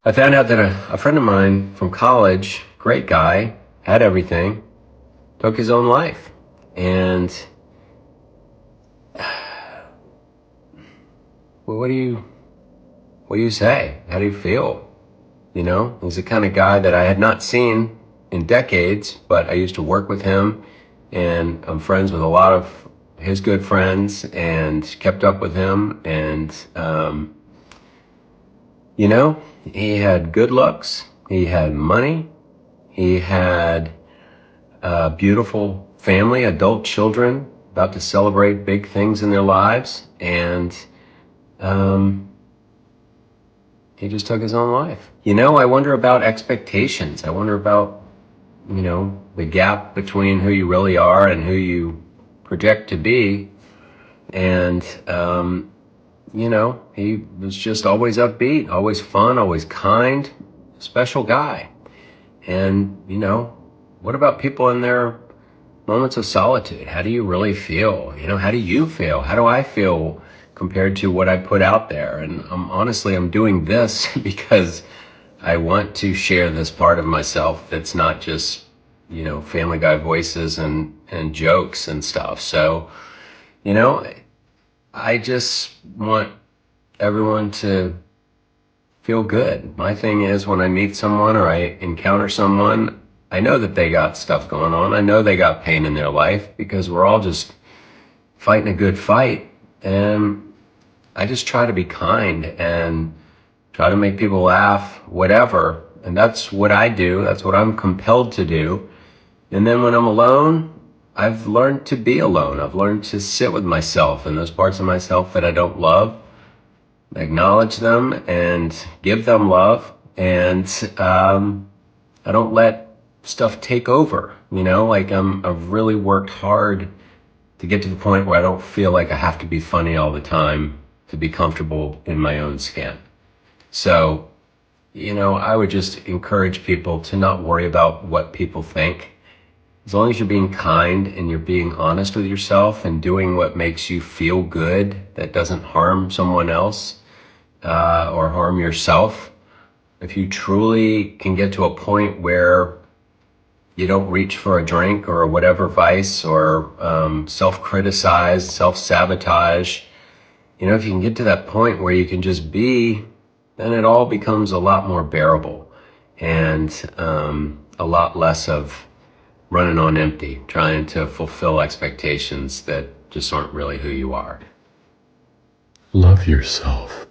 I found out that a friend of mine from college, great guy, had everything, took his own life. And well, what do you say? How do you feel? You know, he's the kind of guy that I had not seen in decades, but I used to work with him, and I'm friends with a lot of his good friends, and kept up with him. And you know, he had good looks, he had money, he had a beautiful family, adult children, about to celebrate big things in their lives, and um, he just took his own life. I wonder about expectations. I wonder about, the gap between who you really are and who you project to be. And, he was just always upbeat, always fun, always kind, special guy. And, what about people in their moments of solitude? How do you really feel? How do you feel? How do I feel compared to what I put out there? And honestly, I'm doing this because I want to share this part of myself that's not just, Family Guy voices and jokes and stuff. So, you know, I just want everyone to feel good. My thing is, when I meet someone or I encounter someone, I know that they got stuff going on. I know they got pain in their life because we're all just fighting a good fight. And I just try to be kind and try to make people laugh, whatever. And that's what I do. That's what I'm compelled to do. And then when I'm alone, I've learned to be alone. I've learned to sit with myself and those parts of myself that I don't love, acknowledge them and give them love. And I don't let stuff take over. I've really worked hard to get to the point where I don't feel like I have to be funny all the time to be comfortable in my own skin. So, I would just encourage people to not worry about what people think. As long as you're being kind and you're being honest with yourself and doing what makes you feel good, that doesn't harm someone else or harm yourself. If you truly can get to a point where you don't reach for a drink or whatever vice or self-criticize, self-sabotage, if you can get to that point where you can just be, then it all becomes a lot more bearable and a lot less of running on empty, trying to fulfill expectations that just aren't really who you are. Love yourself.